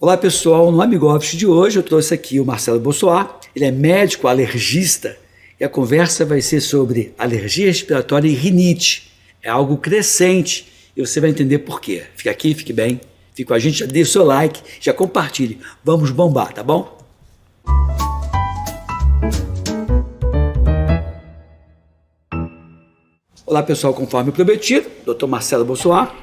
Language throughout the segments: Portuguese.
Olá pessoal, no Amigo Office de hoje eu trouxe aqui o Marcelo Bossoá, ele é médico alergista e a conversa vai ser sobre alergia respiratória e rinite. É algo crescente e você vai entender por quê. Fica aqui, fique bem, fique com a gente, já dê o seu like, já compartilhe. Vamos bombar, tá bom? Olá pessoal, conforme prometido, Dr. Marcelo Bossoá,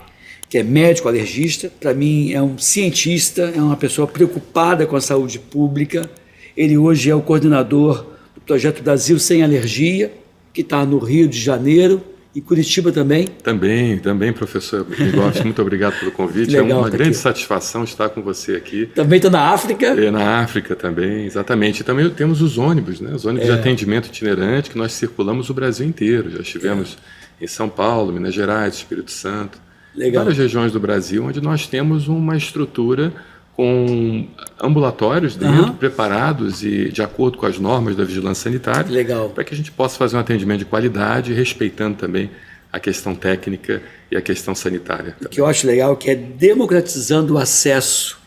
que é médico alergista, para mim é um cientista, é uma pessoa preocupada com a saúde pública. Ele hoje é o coordenador do projeto Brasil Sem Alergia, que está no Rio de Janeiro e Curitiba também. Também, professor Gomes, muito obrigado pelo convite. Legal, é uma grande aqui. Satisfação estar com você aqui. Também está na África? É, na África também, exatamente. E também temos os ônibus, né? Os ônibus de atendimento itinerante, que nós circulamos o Brasil inteiro. Já estivemos em São Paulo, Minas Gerais, Espírito Santo. Legal. Várias regiões do Brasil, onde nós temos uma estrutura com ambulatórios dentro, preparados e de acordo com as normas da vigilância sanitária. Legal. Para que a gente possa fazer um atendimento de qualidade, respeitando também a questão técnica e a questão sanitária. O que eu acho legal é que é democratizando o acesso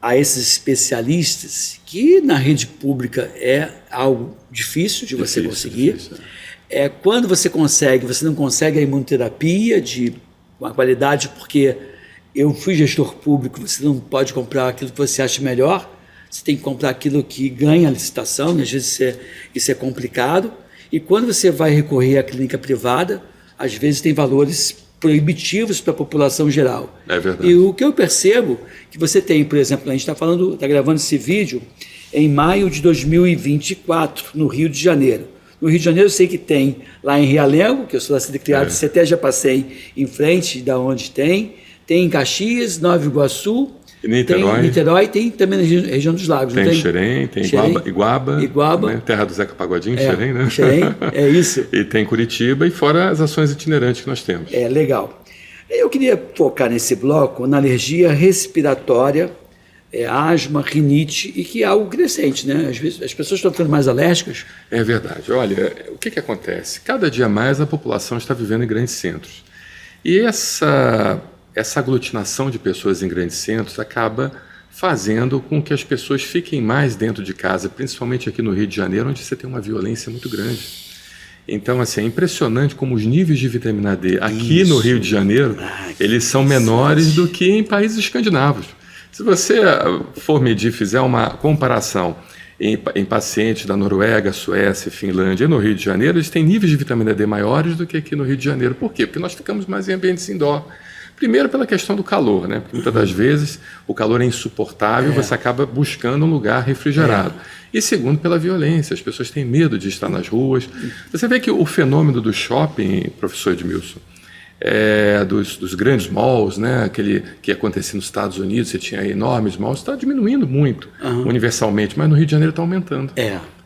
a esses especialistas, que na rede pública é algo difícil de você conseguir. É quando você não consegue a imunoterapia de uma qualidade, porque eu fui gestor público, você não pode comprar aquilo que você acha melhor, você tem que comprar aquilo que ganha a licitação, e às vezes isso é complicado, e quando você vai recorrer à clínica privada, às vezes tem valores proibitivos para a população geral. É verdade. E o que eu percebo, que você tem, por exemplo, a gente está gravando esse vídeo em maio de 2024, no Rio de Janeiro. No Rio de Janeiro eu sei que tem lá em Realengo, que eu sou da cidade criada, você até já passei em frente da onde tem em Caxias, Nova Iguaçu, Niterói. Tem Niterói, tem também na região dos lagos. Tem, não tem? Xerém, tem Iguaba, né? Terra do Zeca Pagodinho, Xerém, né? Xerém, é isso. E tem Curitiba, e fora as ações itinerantes que nós temos. É, legal. Eu queria focar nesse bloco na alergia respiratória, asma, rinite, e que é algo crescente, né? Às vezes as pessoas estão ficando mais alérgicas. É verdade. Olha, o que acontece? Cada dia mais a população está vivendo em grandes centros. E essa aglutinação de pessoas em grandes centros acaba fazendo com que as pessoas fiquem mais dentro de casa, principalmente aqui no Rio de Janeiro, onde você tem uma violência muito grande. Então, assim, é impressionante como os níveis de vitamina D aqui no Rio de Janeiro, eles são menores do que em países escandinavos. Se você for medir, fizer uma comparação em pacientes da Noruega, Suécia, Finlândia e no Rio de Janeiro, eles têm níveis de vitamina D maiores do que aqui no Rio de Janeiro. Por quê? Porque nós ficamos mais em ambientes indoor. Primeiro pela questão do calor, né? Porque muitas das vezes o calor é insuportável, você acaba buscando um lugar refrigerado. E segundo pela violência, as pessoas têm medo de estar nas ruas. Você vê que o fenômeno do shopping, professor Edmilson, dos grandes malls, né, aquele que acontecia nos Estados Unidos, você tinha enormes malls, está diminuindo muito universalmente, mas no Rio de Janeiro está aumentando.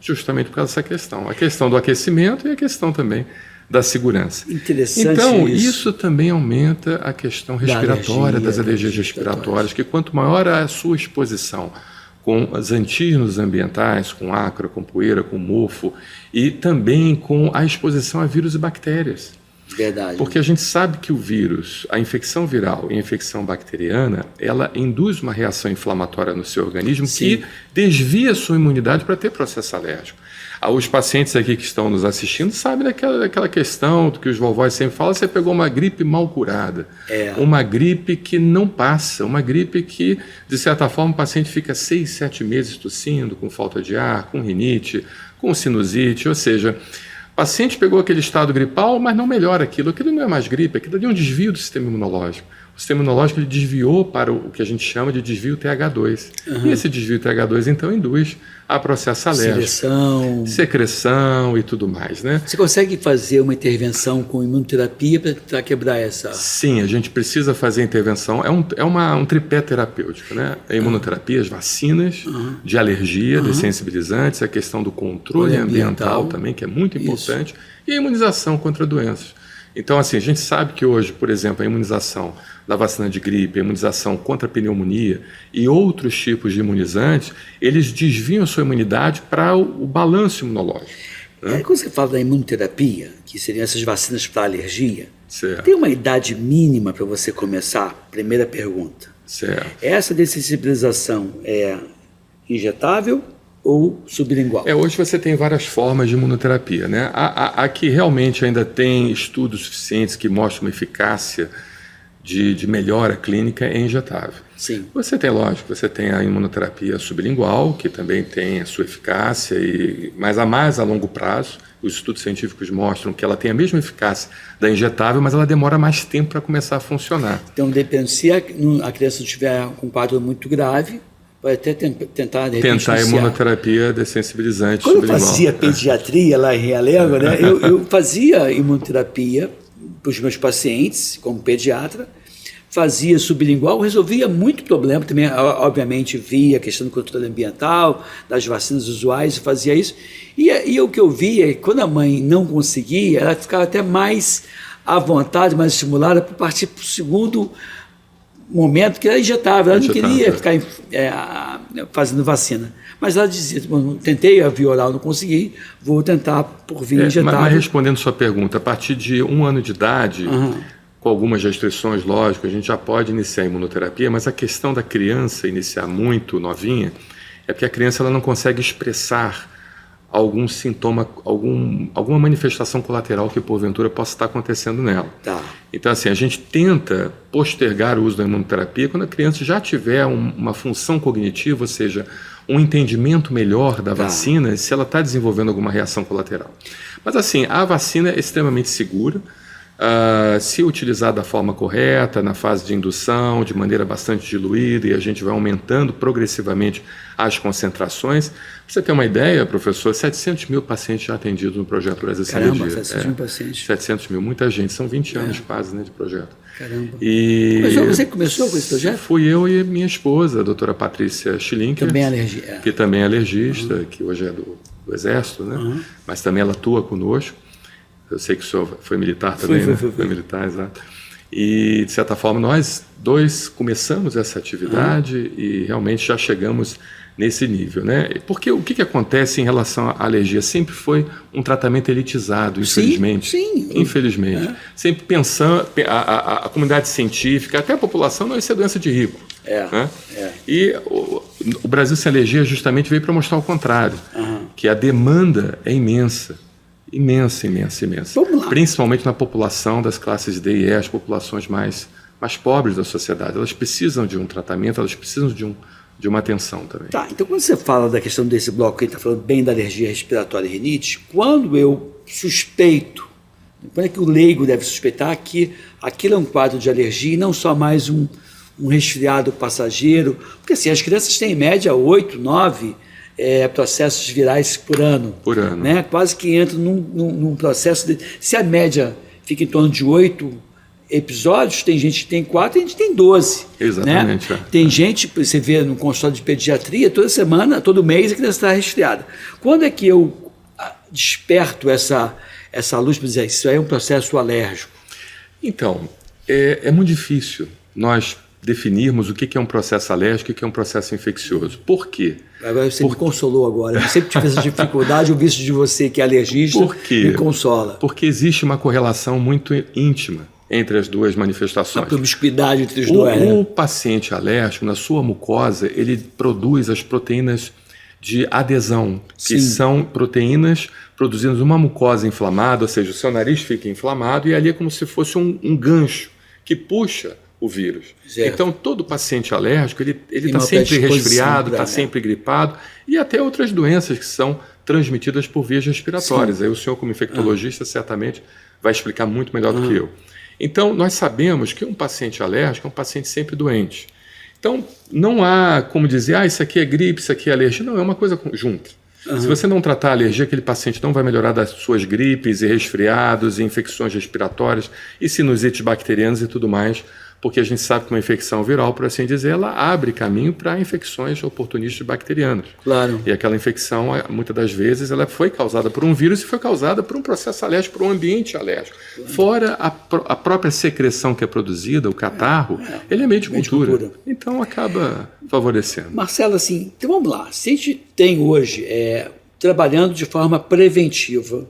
Justamente por causa dessa questão. A questão do aquecimento e a questão também da segurança. Interessante. Então, isso também aumenta a questão respiratória, das alergias respiratórias, que quanto maior a sua exposição com os antígenos ambientais, com ácaro, com poeira, com mofo, e também com a exposição a vírus e bactérias. Verdade. Porque a gente sabe que o vírus, a infecção viral e a infecção bacteriana, ela induz uma reação inflamatória no seu organismo que desvia a sua imunidade para ter processo alérgico. Os pacientes aqui que estão nos assistindo sabem daquela questão que os vovós sempre falam, você pegou uma gripe mal curada, uma gripe que não passa, uma gripe que, de certa forma, o paciente fica 6, 7 meses tossindo, com falta de ar, com rinite, com sinusite, ou seja, o paciente pegou aquele estado gripal, mas não melhora aquilo não é mais gripe, aquilo ali é um desvio do sistema imunológico. O sistema imunológico ele desviou para o que a gente chama de desvio TH2. E esse desvio TH2, então, induz a processo alérgico. Secreção e tudo mais, né? Você consegue fazer uma intervenção com imunoterapia para quebrar essa... Sim, a gente precisa fazer intervenção. É um tripé terapêutico, né? A imunoterapia, as vacinas de alergia, dessensibilizantes, a questão do controle ambiental também, que é muito importante, e a imunização contra doenças. Então, assim, a gente sabe que hoje, por exemplo, a imunização da vacina de gripe, a imunização contra a pneumonia e outros tipos de imunizantes, eles desviam a sua imunidade para o balanço imunológico. Né? Quando você fala da imunoterapia, que seriam essas vacinas para alergia, Certo. tem uma idade mínima para você começar? Primeira pergunta. Certo. Essa dessensibilização é injetável ou sublingual? Hoje você tem várias formas de imunoterapia, né? A que realmente ainda tem estudos suficientes que mostram uma eficácia de melhora clínica é injetável. Sim. Você tem, lógico, você tem a imunoterapia sublingual, que também tem a sua eficácia, mas a mais a longo prazo. Os estudos científicos mostram que ela tem a mesma eficácia da injetável, mas ela demora mais tempo para começar a funcionar. Então, depende, se a criança estiver com um quadro muito grave, vai até tentar, de repente, tentar a imunoterapia dessensibilizante Quando sublingual. eu fazia pediatria lá em Realengo, né, eu fazia imunoterapia para os meus pacientes, como pediatra, fazia sublingual, resolvia muito problema, também, obviamente, via a questão do controle ambiental, das vacinas usuais, fazia isso. E o que eu via, quando a mãe não conseguia, ela ficava até mais à vontade, mais estimulada para partir para o segundo momento, que era injetável. Ela não queria ficar fazendo vacina. Mas ela dizia, tentei a via oral, não consegui, vou tentar por via injetável. Mas respondendo sua pergunta, a partir de 1 ano de idade, com algumas restrições, lógico, a gente já pode iniciar a imunoterapia, mas a questão da criança iniciar muito novinha é porque a criança ela não consegue expressar algum sintoma, alguma manifestação colateral que porventura possa estar acontecendo nela. Tá. Então, assim, a gente tenta postergar o uso da imunoterapia quando a criança já tiver uma função cognitiva, ou seja, um entendimento melhor da vacina, se ela está desenvolvendo alguma reação colateral. Mas, assim, a vacina é extremamente segura. Se utilizar da forma correta, na fase de indução, de maneira bastante diluída, e a gente vai aumentando progressivamente as concentrações. Para você ter uma ideia, professor, 700 mil pacientes já atendidos no projeto Brasil Sem Alergia. Caramba, 700 mil pacientes. 700 mil, muita gente, são 20 anos quase, né, de projeto. Caramba. Você que começou com esse projeto? Fui eu e minha esposa, a doutora Patrícia Schlinker, também alergia. que também é alergista, que hoje é do Exército, né? Mas também ela atua conosco. Eu sei que o senhor foi militar também, né? Foi militar, exato. E, de certa forma, nós dois começamos essa atividade e realmente já chegamos nesse nível, né? Porque o que acontece em relação à alergia? Sempre foi um tratamento elitizado, infelizmente. Sim. Infelizmente. Sempre pensando, a comunidade científica, até a população, não, isso é doença de rico. Né? E o Brasil Sem Alergia justamente veio para mostrar o contrário, que a demanda é imensa. Imensa. Vamos lá. Principalmente na população das classes D e E, as populações mais pobres da sociedade. Elas precisam de um tratamento, elas precisam de uma atenção também. Tá, então quando você fala da questão desse bloco que a gente está falando bem da alergia respiratória e rinite, quando eu suspeito, quando é que o leigo deve suspeitar que aquilo é um quadro de alergia e não só mais um resfriado passageiro, porque assim, as crianças têm em média 8, 9 processos virais por ano. Né? Quase que entram num processo se a média fica em torno de 8 episódios, tem gente que tem 4 e a gente tem 12. Exatamente. Né? Tem gente, você vê no consultório de pediatria, toda semana, todo mês a criança está resfriada. Quando é que eu desperto essa luz para dizer isso aí é um processo alérgico? Então, é muito difícil nós definirmos o que é um processo alérgico e o que é um processo infeccioso. Por quê? Agora você me consolou agora. Eu sempre tive essa dificuldade, o visto de você que é alergista me consola. Porque existe uma correlação muito íntima entre as duas manifestações. A promiscuidade entre os dois. O paciente alérgico, na sua mucosa, ele produz as proteínas de adesão, que são proteínas produzidas numa mucosa inflamada, ou seja, o seu nariz fica inflamado e ali é como se fosse um gancho que puxa o vírus. Certo. Então, todo paciente alérgico, ele está sempre resfriado, está sempre gripado, e até outras doenças que são transmitidas por vias respiratórias. Aí o senhor, como infectologista, certamente vai explicar muito melhor do que eu. Então, nós sabemos que um paciente alérgico é um paciente sempre doente. Então, não há como dizer, isso aqui é gripe, isso aqui é alergia. Não, é uma coisa junta. Se você não tratar a alergia, aquele paciente não vai melhorar das suas gripes e resfriados e infecções respiratórias e sinusites bacterianas e tudo mais, porque a gente sabe que uma infecção viral, por assim dizer, ela abre caminho para infecções oportunistas bacterianas. Claro. E aquela infecção, muitas das vezes, ela foi causada por um vírus e foi causada por um processo alérgico, por um ambiente alérgico. Claro. Fora a própria secreção que é produzida, o catarro, ele é meio de cultura. Então, acaba favorecendo. Marcelo, assim, então vamos lá. Se a gente tem hoje, trabalhando de forma preventiva,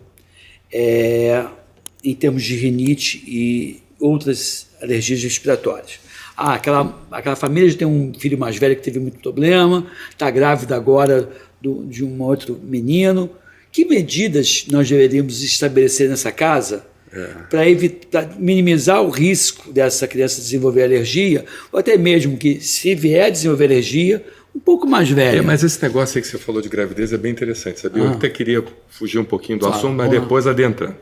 em termos de rinite e outras alergias respiratórias. aquela família já tem um filho mais velho que teve muito problema, está grávida agora de um outro menino. Que medidas nós deveríamos estabelecer nessa casa para evitar, minimizar o risco dessa criança desenvolver alergia, ou até mesmo que, se vier desenvolver alergia, um pouco mais velha? Mas esse negócio aí que você falou de gravidez é bem interessante, sabia? Eu até queria fugir um pouquinho do assunto, mas depois adentrando.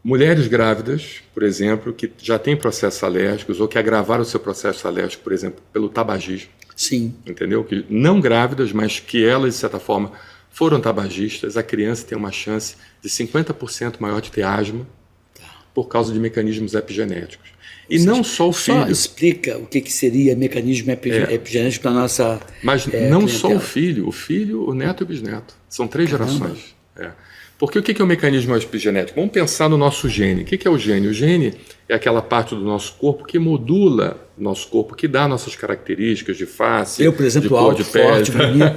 Mulheres grávidas, por exemplo, que já têm processos alérgicos ou que agravaram o seu processo alérgico, por exemplo, pelo tabagismo. Sim. Entendeu? Que não grávidas, mas que elas, de certa forma, foram tabagistas, a criança tem uma chance de 50% maior de ter asma por causa de mecanismos epigenéticos. E não só o filho. Só explica o que seria mecanismo epigenético para a nossa. Mas não só o filho, o neto e o bisneto. São 3 gerações. Porque o que é o mecanismo epigenético? Vamos pensar no nosso gene. O que é o gene? O gene é aquela parte do nosso corpo que modula o nosso corpo, que dá nossas características de face, eu, por exemplo, de cor alto, de pele, forte, bonito.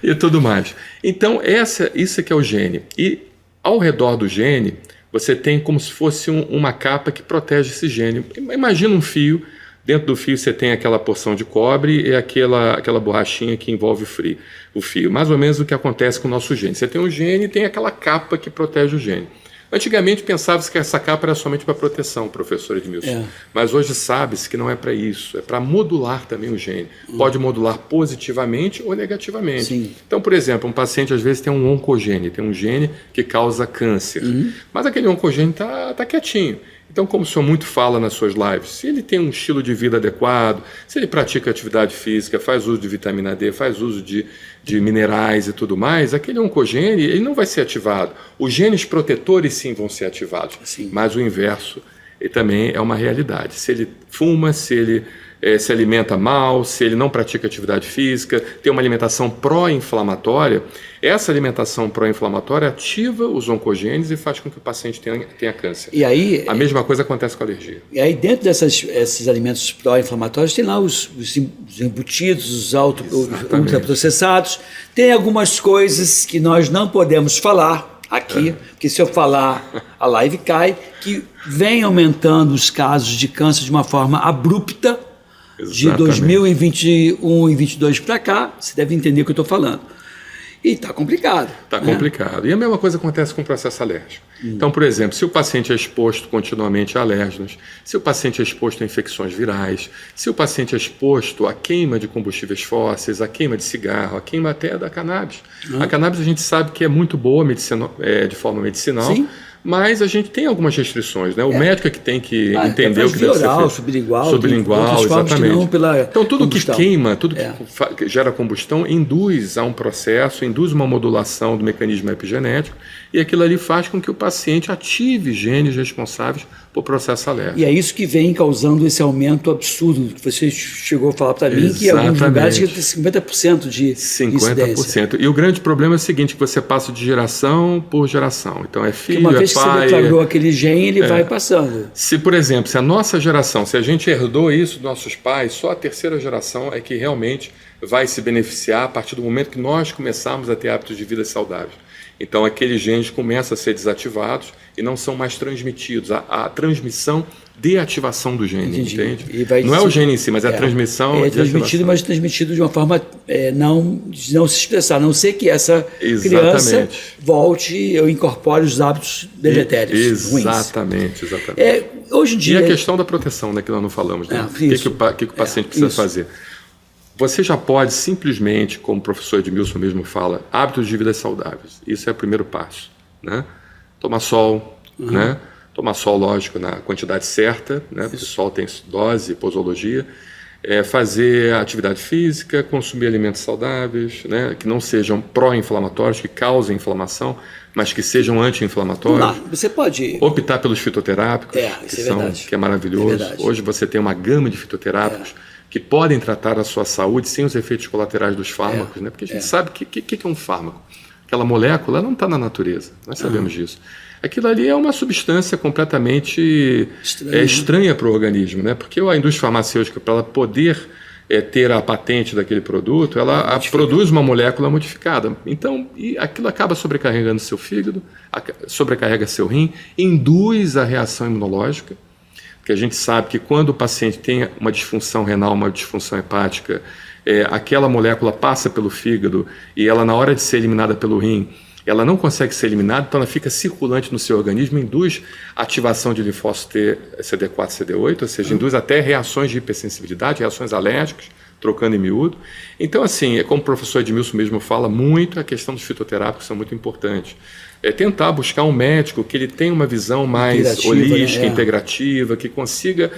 e tudo mais. Então, isso é que é o gene. E ao redor do gene, você tem como se fosse uma capa que protege esse gene. Imagina um fio. Dentro do fio você tem aquela porção de cobre e aquela borrachinha que envolve o fio. Mais ou menos o que acontece com o nosso gene. Você tem um gene e tem aquela capa que protege o gene. Antigamente pensava-se que essa capa era somente para proteção, professor Edmilson. Mas hoje sabe-se que não é para isso. É para modular também o gene. Pode modular positivamente ou negativamente. Sim. Então, por exemplo, um paciente às vezes tem um oncogene, tem um gene que causa câncer. Mas aquele oncogene está quietinho. Então, como o senhor muito fala nas suas lives, se ele tem um estilo de vida adequado, se ele pratica atividade física, faz uso de vitamina D, faz uso de minerais e tudo mais, aquele oncogene ele não vai ser ativado. Os genes protetores sim vão ser ativados, mas o inverso também é uma realidade. Se ele fuma, se ele se alimenta mal, se ele não pratica atividade física, tem uma alimentação pró-inflamatória, essa alimentação pró-inflamatória ativa os oncogenes e faz com que o paciente tenha câncer. E aí, a mesma coisa acontece com a alergia. E aí dentro desses alimentos pró-inflamatórios tem lá os embutidos, os ultraprocessados, tem algumas coisas que nós não podemos falar aqui, porque se eu falar a live cai, que vem aumentando os casos de câncer de uma forma abrupta. De 2021 e 2022 para cá, você deve entender o que eu estou falando. E está complicado. Está complicado. E a mesma coisa acontece com o processo alérgico. Então, por exemplo, se o paciente é exposto continuamente a alérgenos, se o paciente é exposto a infecções virais, se o paciente é exposto à queima de combustíveis fósseis, à queima de cigarro, à queima até da cannabis. A cannabis a gente sabe que é muito boa de forma medicinal. Sim. Mas a gente tem algumas restrições, né? O médico é que tem que entender o que deve ser feito. Sublingual, exatamente. Então, tudo que queima, tudo que gera combustão, induz a um processo, induz uma modulação do mecanismo epigenético, e aquilo ali faz com que o paciente ative genes responsáveis por processo alérgico. E é isso que vem causando esse aumento absurdo que você chegou a falar para mim, que em alguns lugares chega a ter 50% de 50%. Incidência. E o grande problema é o seguinte, que você passa de geração por geração. Então é filho, uma vez pai, que você declarou aquele gene, ele vai passando. Se, por exemplo, se a nossa geração, se a gente herdou isso dos nossos pais, só a terceira geração é que realmente vai se beneficiar a partir do momento que nós começarmos a ter hábitos de vida saudáveis. Então, aqueles genes começam a ser desativados e não são mais transmitidos. A transmissão de ativação do gene, entende? Não é o gene em si, mas é a transmissão de transmitido, mas transmitido de uma forma de não se expressar, a não ser que essa criança volte ou incorpore os hábitos deletérios ruins. Exatamente. Hoje em dia... E a questão da proteção, né, que nós não falamos. Né? O que o paciente precisa fazer? Você já pode simplesmente, como o professor Edmilson mesmo fala, hábitos de vida saudáveis. Isso é o primeiro passo. Né? Tomar sol, né? Tomar sol, lógico, na quantidade certa, né? Porque o sol tem dose, posologia. Fazer atividade física, consumir alimentos saudáveis, né? Que não sejam pró-inflamatórios, que causem inflamação, mas que sejam anti-inflamatórios. Você pode optar pelos fitoterápicos, que é maravilhoso. Hoje você tem uma gama de fitoterápicos que podem tratar a sua saúde sem os efeitos colaterais dos fármacos, né? Porque a gente sabe que é um fármaco. Aquela molécula não está na natureza, nós sabemos disso. Aquilo ali é uma substância completamente estranha para o organismo, né? Porque a indústria farmacêutica, para ela poder ter a patente daquele produto, ela produz uma molécula modificada. Então, aquilo acaba sobrecarregando seu fígado, sobrecarrega seu rim, induz a reação imunológica. que a gente sabe que quando o paciente tem uma disfunção renal, uma disfunção hepática, aquela molécula passa pelo fígado e ela, na hora de ser eliminada pelo rim, ela não consegue ser eliminada, então ela fica circulante no seu organismo, induz ativação de linfócitos T, CD4, CD8, ou seja, induz até reações de hipersensibilidade, reações alérgicas, trocando em miúdo. Então, assim, como o professor Edmilson mesmo fala, muito a questão dos fitoterápicos são muito importantes. Tentar buscar um médico que ele tenha uma visão mais holística, né? Integrativa, que consiga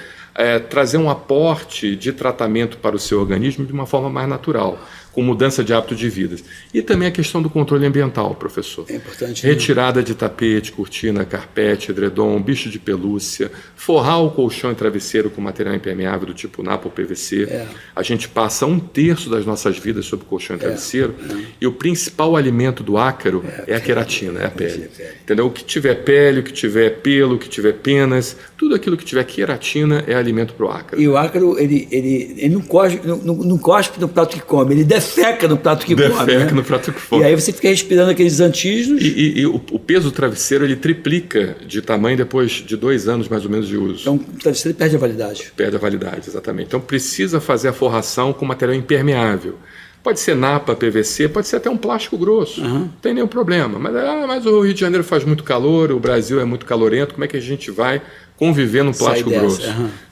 trazer um aporte de tratamento para o seu organismo de uma forma mais natural, com mudança de hábito de vida. E também a questão do controle ambiental, professor. É importante. Retirada de tapete, cortina, carpete, edredom, bicho de pelúcia, forrar o colchão e travesseiro com material impermeável do tipo Napa ou PVC. A gente passa 1/3 das nossas vidas sobre colchão e travesseiro, e o principal alimento do ácaro é a queratina, é a pele. Entendeu? O que tiver pele, o que tiver pelo, o que tiver penas, tudo aquilo que tiver queratina é alimento para o ácaro. E o ácaro, ele não cospe no prato que come, ele defeca no prato que come. Defeca no prato que come. E aí você fica respirando aqueles antígenos. E o peso do travesseiro, ele triplica de tamanho depois de 2 anos, mais ou menos, de uso. Então o travesseiro perde a validade. Perde a validade, exatamente. Então precisa fazer a forração com material impermeável. Pode ser Napa, PVC, pode ser até um plástico grosso, não tem nenhum problema. Mas o Rio de Janeiro faz muito calor, o Brasil é muito calorento, como é que a gente vai conviver num plástico grosso?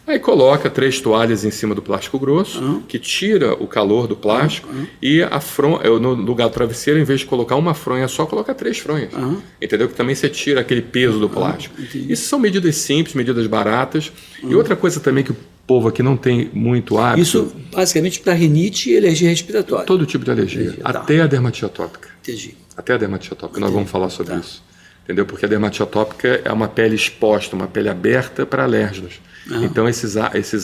Aí coloca 3 toalhas em cima do plástico grosso, que tira o calor do plástico, e no lugar do travesseiro, em vez de colocar uma fronha só, coloca 3 fronhas. Entendeu? Que também você tira aquele peso do plástico. Isso são medidas simples, medidas baratas. E outra coisa também que o povo aqui não tem muito hábito. Isso basicamente para rinite e alergia respiratória. Todo tipo de alergia, até a dermatite atópica. Entendi. Até a dermatite atópica, nós vamos falar sobre isso. Entendeu? Porque a dermatite atópica é uma pele exposta, uma pele aberta para alérgenos. Então esses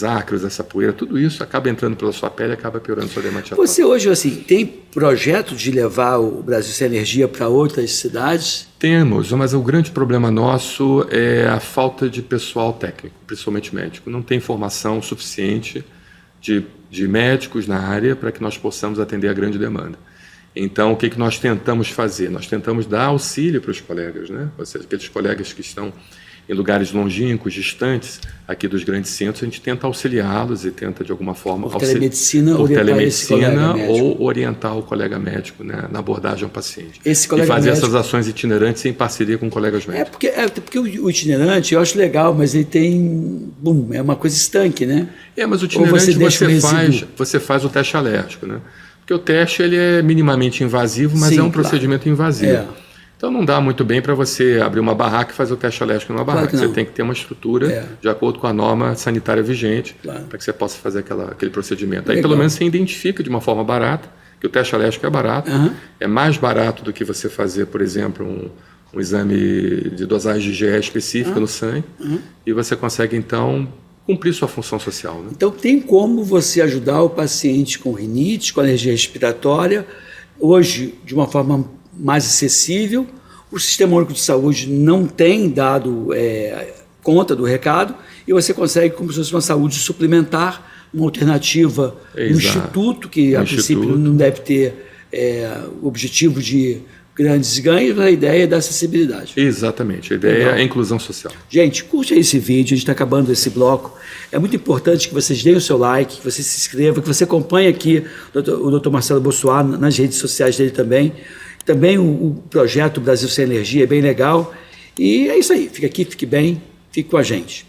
ácaros, essa poeira, tudo isso acaba entrando pela sua pele e acaba piorando sua dermatite atópica. Você hoje assim, tem projeto de levar o Brasil Sem Alergia para outras cidades? Temos, mas o grande problema nosso é a falta de pessoal técnico, principalmente médico. Não tem formação suficiente de médicos na área para que nós possamos atender a grande demanda. Então, o que nós tentamos fazer? Nós tentamos dar auxílio para os colegas, né? Ou seja, aqueles colegas que estão em lugares longínquos, distantes aqui dos grandes centros, a gente tenta auxiliá-los e tenta, de alguma forma, por telemedicina ou orientar o colega médico, né, na abordagem ao paciente. Esse colega e fazer médico, essas ações itinerantes em parceria com colegas médicos. Porque o itinerante eu acho legal, mas ele tem... é uma coisa estanque, né? Mas o itinerante você faz o teste alérgico, né? Porque o teste ele é minimamente invasivo, mas é um procedimento invasivo. Então não dá muito bem para você abrir uma barraca e fazer o teste alérgico numa barraca. Você tem que ter uma estrutura de acordo com a norma sanitária vigente para que você possa fazer aquele procedimento. Aí pelo menos você identifica de uma forma barata, que o teste alérgico é barato, é mais barato do que você fazer, por exemplo, um exame de dosagem de IgE específica no sangue, e você consegue então cumprir sua função social. Né? Então tem como você ajudar o paciente com rinite, com alergia respiratória, hoje de uma forma mais acessível. O Sistema Único de Saúde não tem dado conta do recado, e você consegue, como se fosse uma saúde suplementar, uma alternativa no Instituto, que a princípio não deve ter o objetivo de grandes ganhos, mas a ideia é da acessibilidade. Exatamente, a ideia é a inclusão social. Gente, curte aí esse vídeo, a gente está acabando esse bloco. É muito importante que vocês deem o seu like, que você se inscreva, que você acompanhe aqui o Dr. Marcelo Bossuá nas redes sociais dele também. Também o projeto Brasil Sem Alergia é bem legal. E é isso aí, fica aqui, fique bem, fique com a gente.